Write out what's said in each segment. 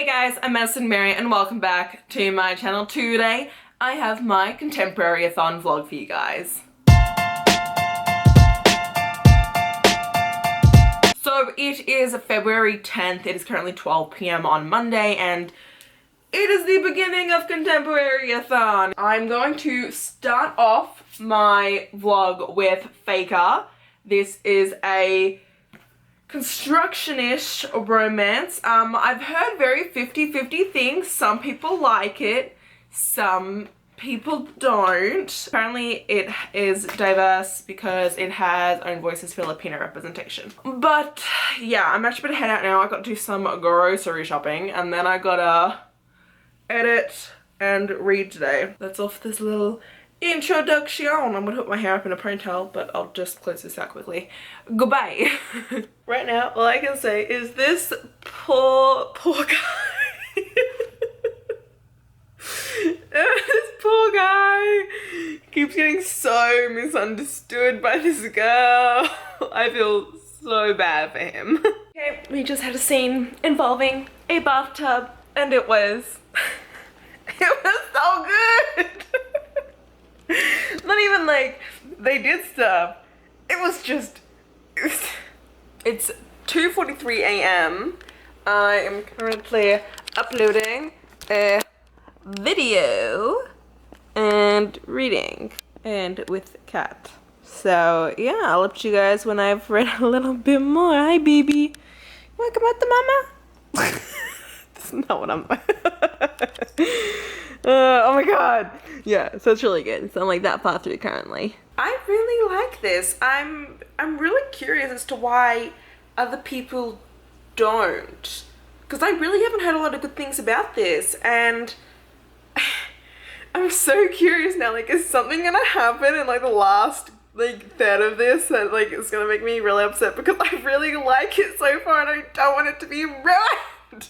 Hey guys, I'm Madison Mary and welcome back to my channel. Today I have my contemporary-a-thon vlog for you guys. So it is February 10th, it is currently 12 p.m. on Monday and it is the beginning of Contemporary-a-thon. I'm going to start off my vlog with Faker. This is a construction-ish romance. I've heard very 50-50 things. Some people like it, some people don't. Apparently it is diverse because it has Own Voices Filipino representation. But yeah, I'm actually gonna head out now. I got to do some grocery shopping and then I gotta edit and read today. That's off this little introduction. I'm gonna put my hair up in a ponytail, but I'll just close this out quickly. Goodbye. Right now, all I can say is this poor guy. This poor guy keeps getting so misunderstood by this girl. I feel so bad for him. Okay, we just had a scene involving a bathtub and it was so good. Not even like they did stuff. It was just, it's 2:43 a.m. I am currently uploading a video and reading and with cat. So yeah, I'll update you guys when I've read a little bit more. Hi baby. Welcome out to mama. That's not what I'm oh my god. Yeah, so it's really good. So I'm like that far through currently. I really like this. I'm really curious as to why other people don't. Because I really haven't heard a lot of good things about this and I'm so curious now, like is something gonna happen in like the last like third of this that like it's gonna make me really upset because I really like it so far and I don't want it to be ruined.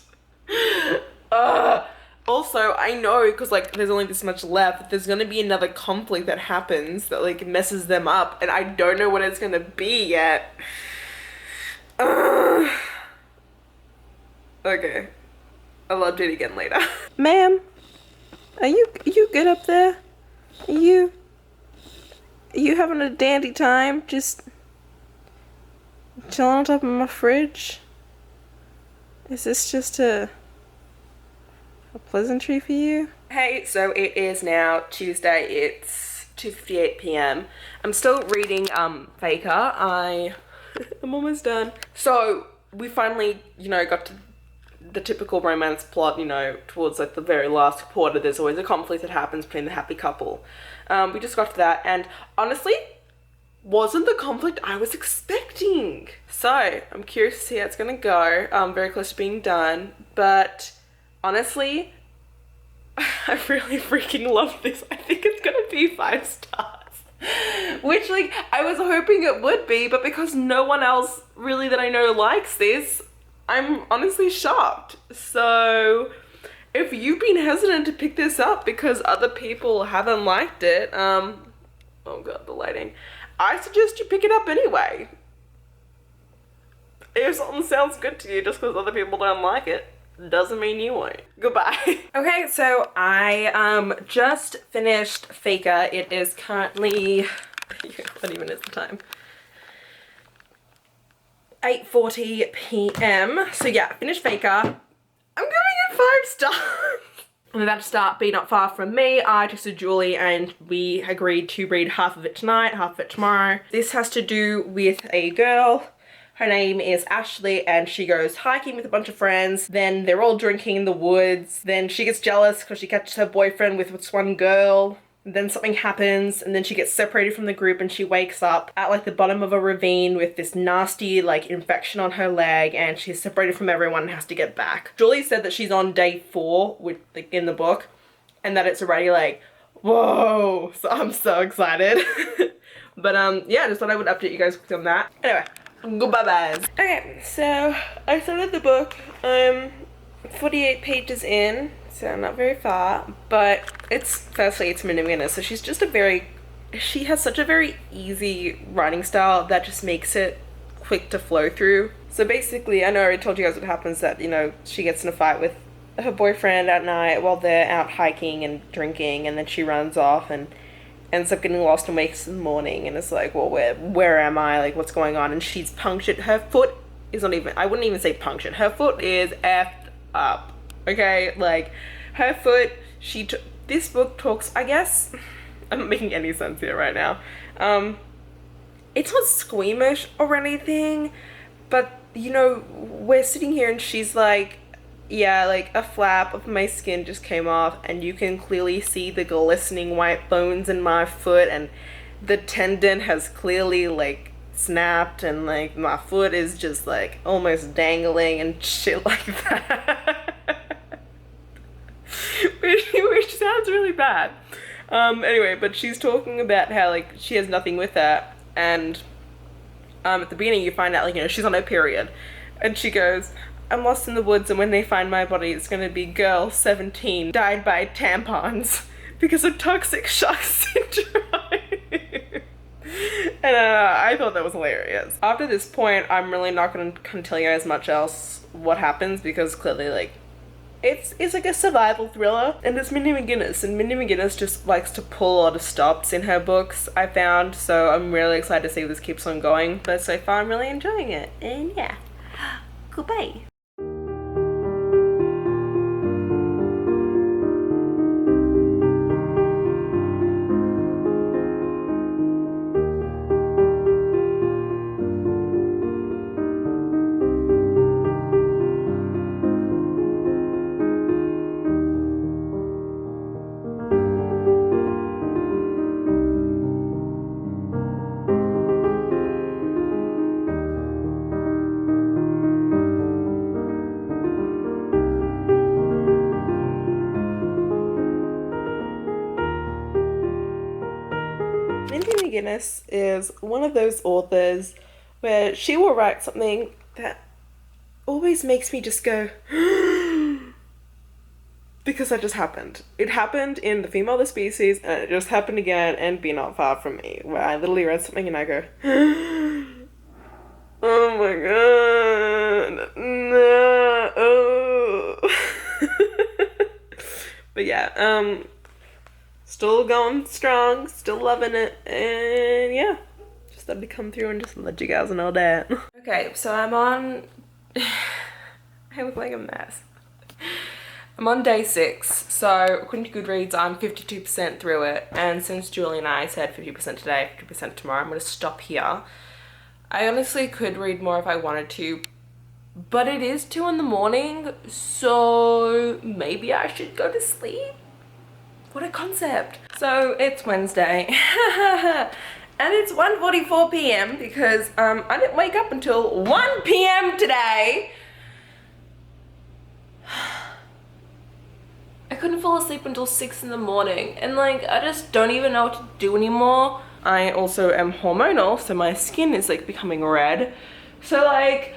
Also, I know because like there's only this much left, there's gonna be another conflict that happens that like messes them up and I don't know what it's gonna be yet. Okay, I'll update again later. Ma'am, are you good up there? Are you having a dandy time just chilling on top of my fridge? Is this just a pleasantry for you? Hey, so it is now Tuesday, it's 2:58 p.m. I'm still reading Faker. I'm almost done. So we finally, you know, got to the typical romance plot, you know, towards like the very last quarter. There's always a conflict that happens between the happy couple. We just got to that and honestly wasn't the conflict I was expecting. So I'm curious to see how it's gonna go. Very close to being done, but honestly, I really freaking love this. I think it's gonna be 5 stars. Which, like, I was hoping it would be, but because no one else really that I know likes this, I'm honestly shocked. So, if you've been hesitant to pick this up because other people haven't liked it, oh god, the lighting. I suggest you pick it up anyway. If something sounds good to you just because other people don't like it, doesn't mean you won't. Goodbye. Okay, so I just finished Faker. It is currently, what even is the time? 8:40 p.m. So yeah, finished Faker. I'm giving it 5 stars. I'm about to start Be Not Far From Me. I texted Julie and we agreed to read half of it tonight, half of it tomorrow. This has to do with a girl. Her name is Ashley and she goes hiking with a bunch of friends. Then they're all drinking in the woods. Then she gets jealous because she catches her boyfriend with this one girl. Then something happens and then she gets separated from the group and she wakes up at like the bottom of a ravine with this nasty like infection on her leg and she's separated from everyone and has to get back. Julie said that she's on day 4 with like in the book and that it's already like, whoa, so I'm so excited. But yeah, I just thought I would update you guys quickly on that. Anyway, goodbye guys. Okay, so I started the book. I'm 48 pages in. So not very far, but firstly it's µ, so she's just she has such a very easy writing style that just makes it quick to flow through. So basically, I know I already told you guys what happens, that, you know, she gets in a fight with her boyfriend at night while they're out hiking and drinking, and then she runs off and ends up getting lost and wakes in the morning and is like, well, where am I? Like, what's going on? And she's punctured. Her foot is not even, I wouldn't even say punctured. Her foot is effed up. Okay? Like, her foot, this book talks, I guess, I'm not making any sense here right now. It's not squeamish or anything, but, you know, we're sitting here and she's like, yeah, like a flap of my skin just came off and you can clearly see the glistening white bones in my foot, and the tendon has clearly like snapped, and like my foot is just like almost dangling and shit like that. which sounds really bad. Anyway, but she's talking about how like she has nothing with her, and at the beginning you find out, like, you know, she's on her period, and she goes, I'm lost in the woods, and when they find my body, it's gonna be girl 17 died by tampons because of toxic shock syndrome. And I thought that was hilarious. After this point, I'm really not gonna tell you as much else what happens, because clearly, like, it's like a survival thriller, and it's Mindy McGinnis, and Mindy McGinnis just likes to pull a lot of stops in her books, I found, so I'm really excited to see if this keeps on going. But so far, I'm really enjoying it, and yeah, goodbye. Mindy McGinnis is one of those authors where she will write something that always makes me just go, because that just happened. It happened in The Female of the Species, and it just happened again in Be Not Far From Me, where I literally read something and I go, oh my god, no, oh. But yeah, still going strong, still loving it, and yeah, just thought to come through and just let you guys know that. Okay, so I'm on, I look like a mess. I'm on day 6, so according to Goodreads, I'm 52% through it, and since Julie and I said 50% today, 50% tomorrow, I'm going to stop here. I honestly could read more if I wanted to, but it is 2 in the morning, so maybe I should go to sleep? What a concept. So it's Wednesday, and it's 1:44 p.m. because I didn't wake up until 1 p.m. today. I couldn't fall asleep until 6 in the morning, and like, I just don't even know what to do anymore. I also am hormonal, so my skin is like becoming red. So like,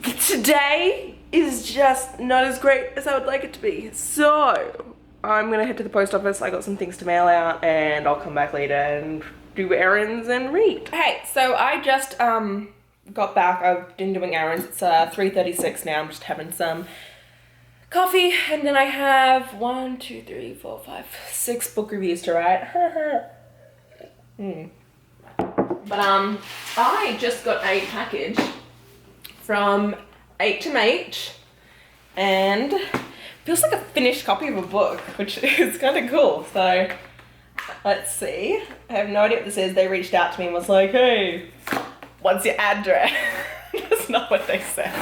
today is just not as great as I would like it to be. So I'm gonna head to the post office. I got some things to mail out, and I'll come back later and do errands and read. Okay, so I just got back. I've been doing errands. It's 3:36 now. I'm just having some coffee, and then I have 1, 2, 3, 4, 5, 6 book reviews to write. But I just got a package from ⴛⴛ, and feels like a finished copy of a book, which is kind of cool. So let's see. I have no idea what this is. They reached out to me and was like, hey, what's your address? That's not what they said.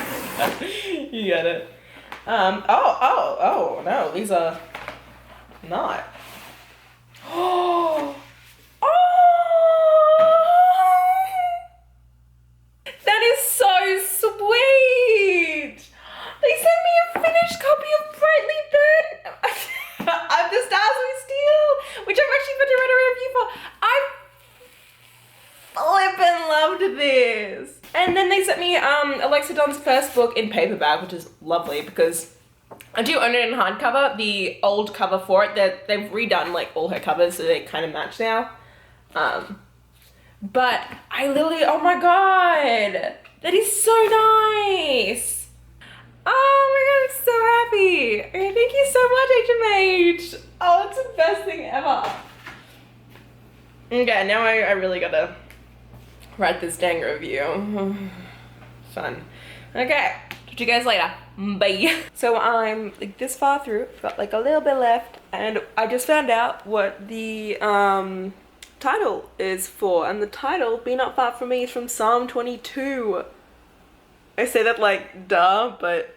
You get it. Oh, no, these are not. Oh, that is so sweet. They sent me a finished copy of Brightly Burn. Of The Stars We Steal, which I'm actually about to write a review for. I flippin' loved this. And then they sent me Alexa Don's first book in paperback, which is lovely because I do own it in hardcover. The old cover for it, they've redone like all her covers so they kind of match now. But I literally, oh my god, that is so nice. Oh my god, I'm so happy. page. Oh, it's the best thing ever. Okay, now I really gotta write this dang review. Fun. Okay, talk to you guys later. Bye. So I'm like this far through, got like a little bit left, and I just found out what the title is for, and the title, Be Not Far From Me, is from Psalm 22. I say that like duh, but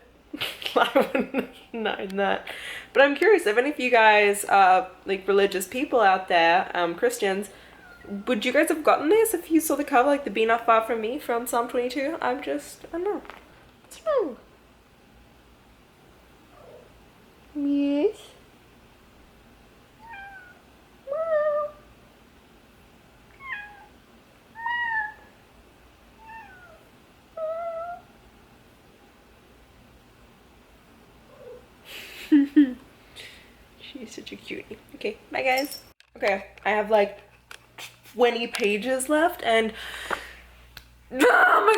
I wouldn't have known that. But I'm curious if any of you guys are like religious people out there, Christians, would you guys have gotten this if you saw the cover, like the Be Not Far From Me from Psalm 22? I don't know. What's wrong? Yes. She's such a cutie. Okay, bye guys. Okay, I have like 20 pages left and oh my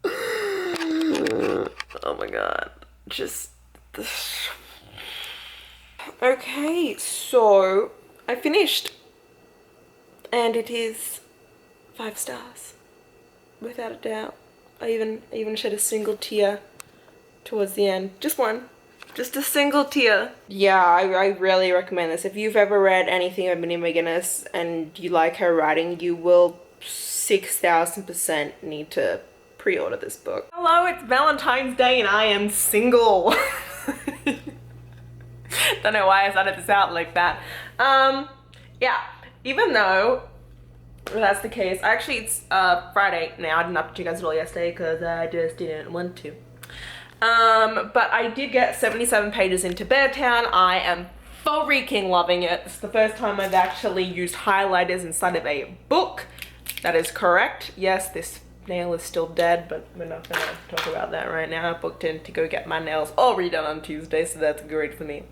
god. Oh my god. Just this. Okay, so I finished and it is 5 stars without a doubt. I even shed a single tear towards the end. Just one. Just a single tear. Yeah, I really recommend this. If you've ever read anything of Minnie McGinnis and you like her writing, you will 6,000% need to pre-order this book. Hello, it's Valentine's Day and I am single. Don't know why I started this out like that. Yeah, even though that's the case, actually it's Friday now. I didn't update you guys at all yesterday because I just didn't want to. But I did get 77 pages into Beartown. I am freaking loving it. It's the first time I've actually used highlighters inside of a book. That is correct. Yes, this nail is still dead, but we're not gonna talk about that right now. I booked in to go get my nails all redone on Tuesday, so that's great for me.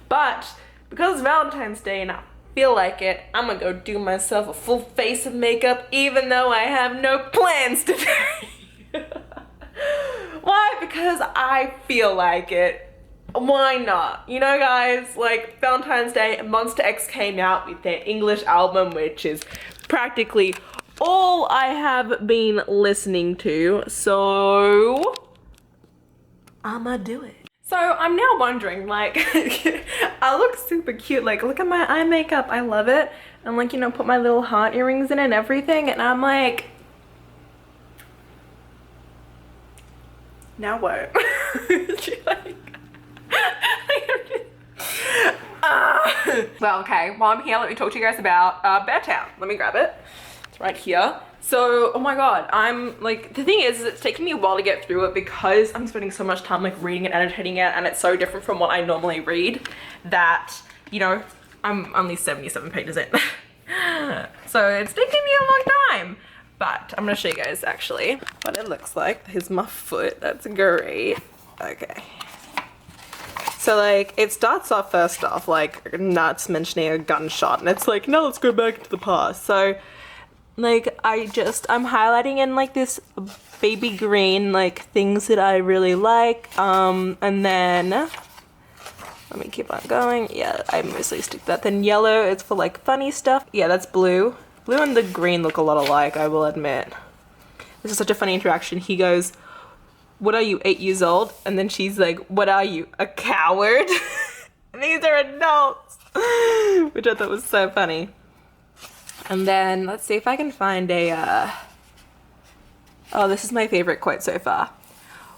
But because it's Valentine's Day and I feel like it, I'm gonna go do myself a full face of makeup even though I have no plans today. Why? Because I feel like it. Why not? You know guys, like Valentine's Day, Monster X came out with their English album, which is practically all I have been listening to, so I'ma do it. So I'm now wondering, like, I look super cute, like look at my eye makeup, I love it. And like, you know, put my little heart earrings in and everything, and I'm like, now what? Well, okay, while I'm here, let me talk to you guys about Beartown. Let me grab it. It's right here. So, oh my god, I'm like, the thing is it's taking me a while to get through it because I'm spending so much time like reading and annotating it, and it's so different from what I normally read that, you know, I'm only 77 pages in. So it's taking me a long time. But I'm gonna show you guys actually what it looks like. Here's my foot, that's great. Okay. So like, it starts off first off like nuts mentioning a gunshot, and it's like, no, let's go back into the past. So like, I'm highlighting in like this baby green, like things that I really like. And then, let me keep on going. Yeah, I mostly stick that. Then yellow is for like funny stuff. Yeah, that's blue. Blue and the green look a lot alike, I will admit. This is such a funny interaction. He goes, what are you, 8 years old? And then she's like, what are you, a coward? And these are adults, which I thought was so funny. And then let's see if I can find a, oh, this is my favorite quote so far.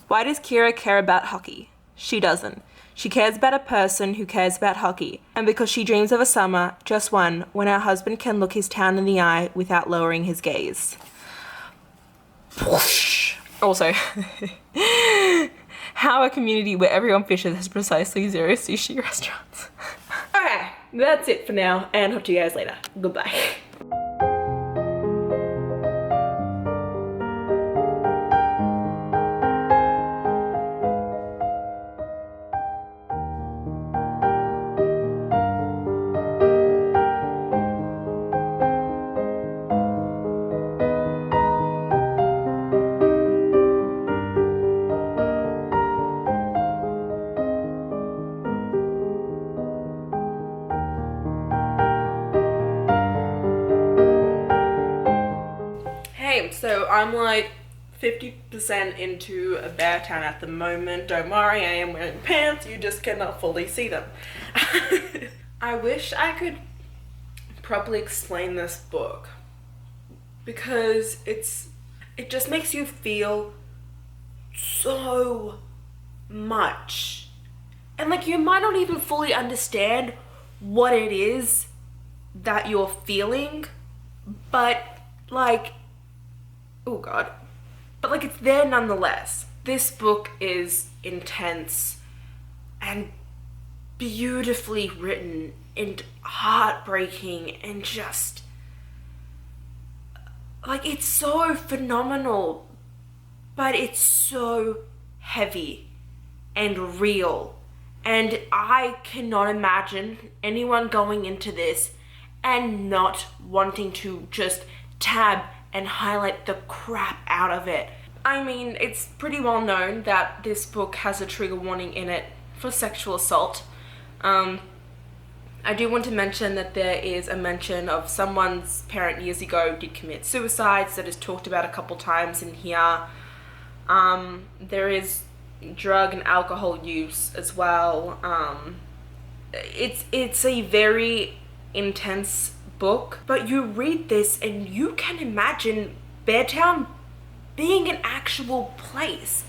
Why does Kira care about hockey? She doesn't. She cares about a person who cares about hockey, and because she dreams of a summer, just one, when her husband can look his town in the eye without lowering his gaze. Also, how a community where everyone fishes has precisely 0 sushi restaurants. Okay, that's it for now, and talk to you guys later. Goodbye. same. So I'm like 50% into a Beartown at the moment. Don't worry, I am wearing pants. You just cannot fully see them. I wish I could properly explain this book because it just makes you feel so much. And like you might not even fully understand what it is that you're feeling, but like, oh god, but like it's there nonetheless. This book is intense and beautifully written and heartbreaking and just like it's so phenomenal, but it's so heavy and real. And I cannot imagine anyone going into this and not wanting to just tab and highlight the crap out of it. I mean, it's pretty well known that this book has a trigger warning in it for sexual assault. I do want to mention that there is a mention of someone's parent years ago did commit suicides that is talked about a couple times in here. There is drug and alcohol use as well. It's a very intense book, but you read this and you can imagine Beartown being an actual place,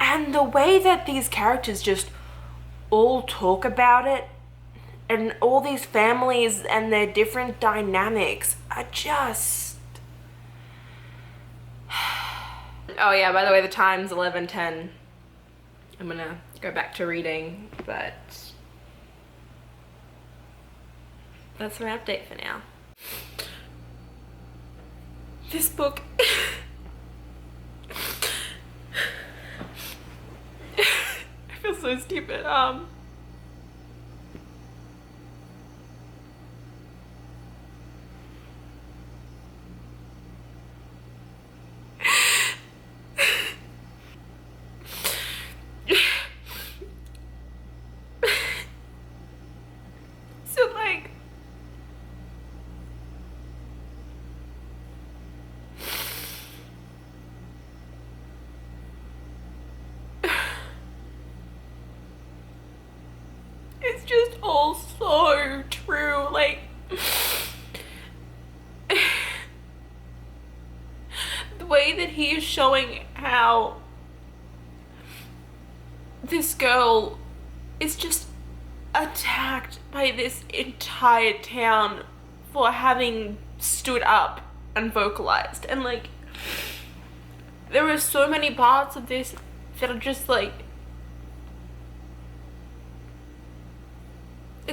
and the way that these characters just all talk about it and all these families and their different dynamics are just oh yeah, by the way, the time's 11:10. I'm gonna go back to reading, but that's my update for now. This book I feel so stupid. So like it's just all so true. Like the way that he is showing how this girl is just attacked by this entire town for having stood up and vocalized, and like there are so many parts of this that are just like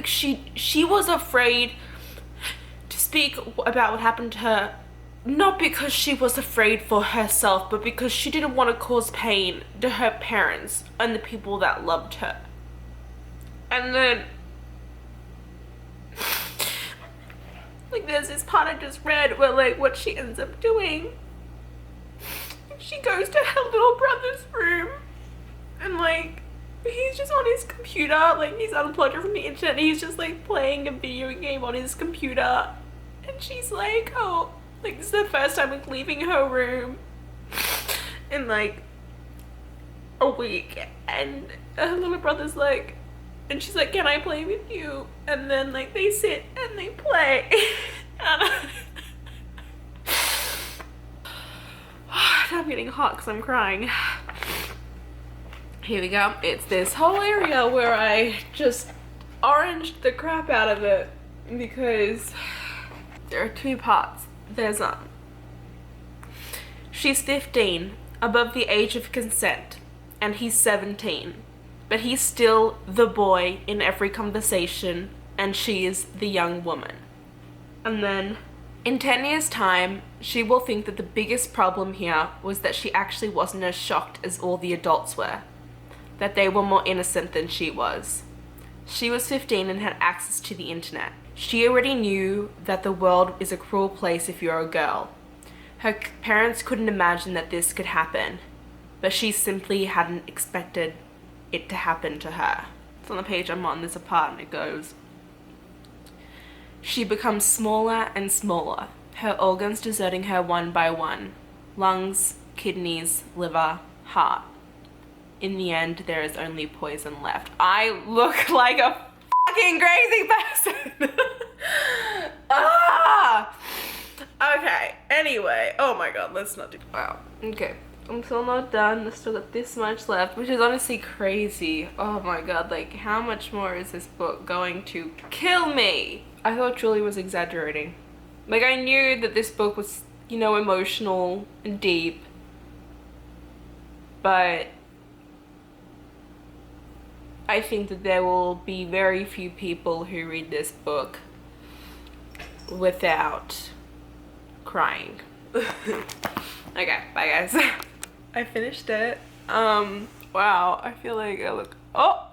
she was afraid to speak about what happened to her, not because she was afraid for herself, but because she didn't want to cause pain to her parents and the people that loved her. And then like there's this part I just read where like what she ends up doing, she goes to her little brother's room and like he's just on his computer, like he's unplugged from the internet and he's just like playing a video game on his computer, and she's like, oh, like this is the first time like leaving her room in like a week, and her little brother's like, and she's like, can I play with you? And then like they sit and they play. And I'm getting hot because I'm crying. Here we go. It's this whole area where I just oranged the crap out of it because there are two parts. There's she's 15, above the age of consent, and he's 17, but he's still the boy in every conversation and she is the young woman. And then in 10 years time, she will think that the biggest problem here was that she actually wasn't as shocked as all the adults were, that they were more innocent than she was. She was 15 and had access to the internet. She already knew that the world is a cruel place if you're a girl. Her parents couldn't imagine that this could happen, but she simply hadn't expected it to happen to her. It's on the page I'm on, there's a part and it goes, she becomes smaller and smaller, her organs deserting her one by one. lungs, kidneys, liver, heart. In the end, there is only poison left. I look like a fucking crazy person. Ah! Okay, anyway. Oh my god, let's not do. Wow. Okay. I'm still not done. There's still got this much left, which is honestly crazy. Oh my god, like, how much more is this book going to kill me? I thought Julie was exaggerating. Like, I knew that this book was, you know, emotional and deep, but I think that there will be very few people who read this book without crying. Okay, bye guys. I finished it. Wow, I feel like I look, oh,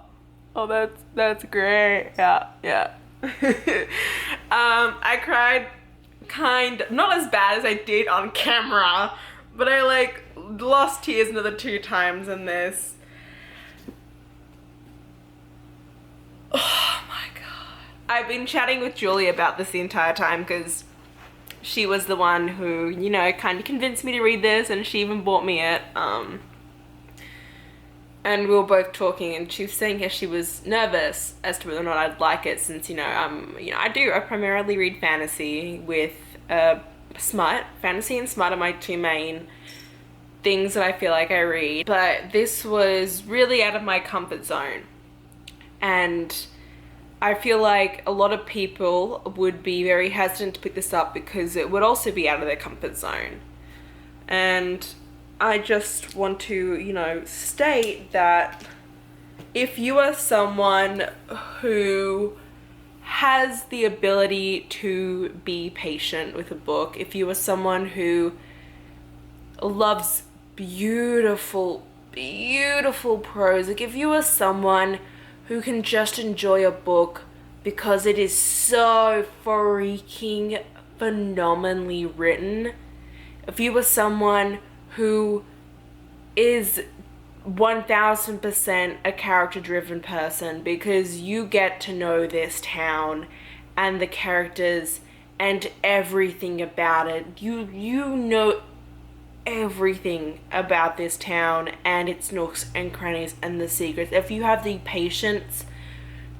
that's great. Yeah. I cried not as bad as I did on camera, but I like lost tears another 2 times in this. Oh my god. I've been chatting with Julie about this the entire time because she was the one who, you know, kind of convinced me to read this, and she even bought me it. And we were both talking, and she was saying how she was nervous as to whether or not I'd like it, since, I primarily read fantasy with smut. Fantasy and smut are my 2 main things that I feel like I read, but this was really out of my comfort zone. And I feel like a lot of people would be very hesitant to pick this up because it would also be out of their comfort zone. And I just want to, you know, state that if you are someone who has the ability to be patient with a book, if you are someone who loves beautiful, beautiful prose, like if you are someone who can just enjoy a book because it is so freaking phenomenally written, if you are someone who is 1000% a character-driven person because you get to know this town and the characters and everything about it, you know everything about this town and its nooks and crannies and the secrets. If you have the patience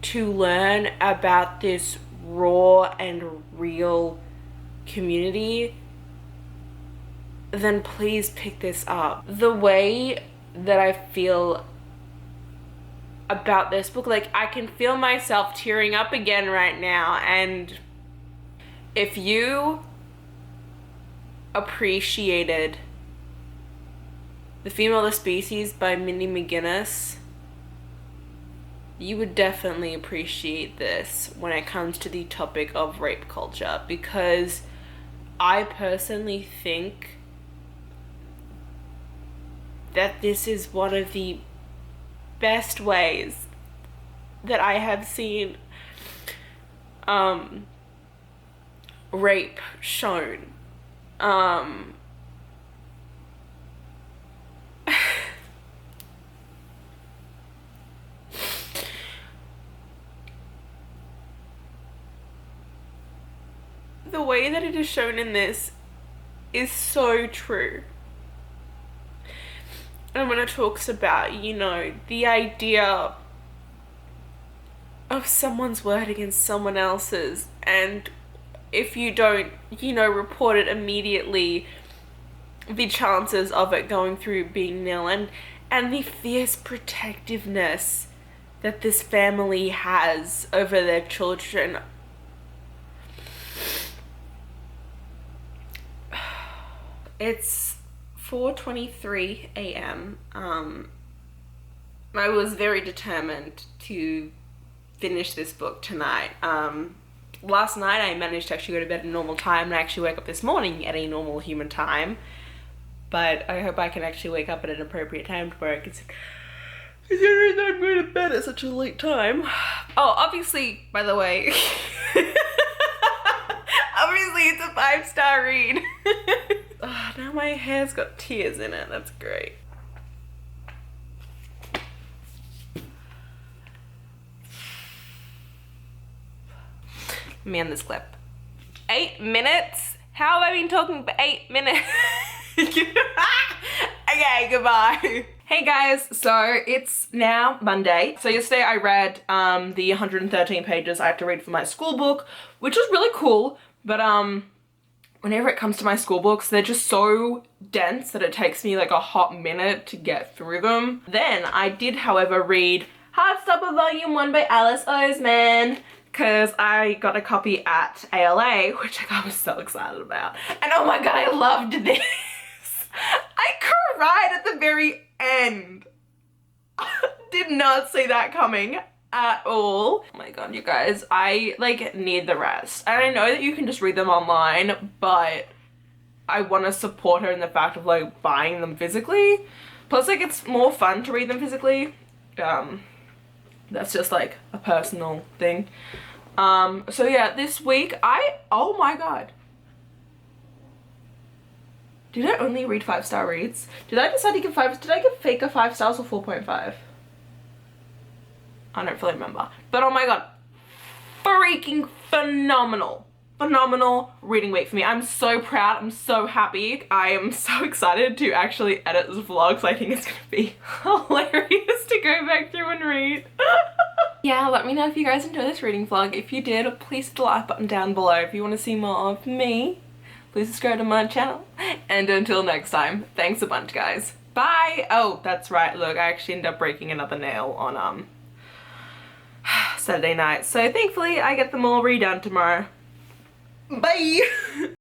to learn about this raw and real community, then please pick this up. The way that I feel about this book, like, I can feel myself tearing up again right now. And if you appreciated The Female of the Species by Mindy McGinnis, you would definitely appreciate this when it comes to the topic of rape culture, because I personally think that this is one of the best ways that I have seen rape shown. The way that it is shown in this is so true. And when it talks about, you know, the idea of someone's word against someone else's, and if you don't, you know, report it immediately, the chances of it going through being nil, and the fierce protectiveness that this family has over their children. It's 4:23 a.m. I was very determined to finish this book tonight. Last night I managed to actually go to bed at a normal time, and I actually woke up this morning at a normal human time. But I hope I can actually wake up at an appropriate time to where I can, considering that I'm going to bed at such a late time. Oh, obviously, by the way, obviously it's a 5-star read. Oh, now my hair's got tears in it. That's great. Let me end this clip. 8 minutes? How have I been talking for 8 minutes? Okay, goodbye. Hey guys, so it's now Monday. So yesterday I read the 113 pages I had to read for my school book, which was really cool, but whenever it comes to my school books, they're just so dense that it takes me like a hot minute to get through them. Then I did, however, read Heartstopper Volume 1 by Alice Oseman, because I got a copy at ALA, which I was so excited about. And oh my god, I loved this. I cried at the very end. Did not see that coming at all. Oh my god, you guys, I like need the rest. And I know that you can just read them online, but I want to support her in the fact of like buying them physically. Plus like it's more fun to read them physically. That's just like a personal thing. So yeah, this week oh my god. Did I only read 5-star reads? Did I decide to give did I give Faker 5 stars or 4.5? I don't really remember. But oh my god, freaking phenomenal. Phenomenal reading week for me. I'm so proud, I'm so happy. I am so excited to actually edit this vlog, so I think it's gonna be hilarious to go back through and read. Yeah, let me know if you guys enjoyed this reading vlog. If you did, please hit the like button down below. If you want to see more of me, please subscribe to my channel. And until next time, thanks a bunch, guys. Bye! Oh, that's right, look, I actually ended up breaking another nail on Saturday night. So thankfully, I get them all redone tomorrow. Bye!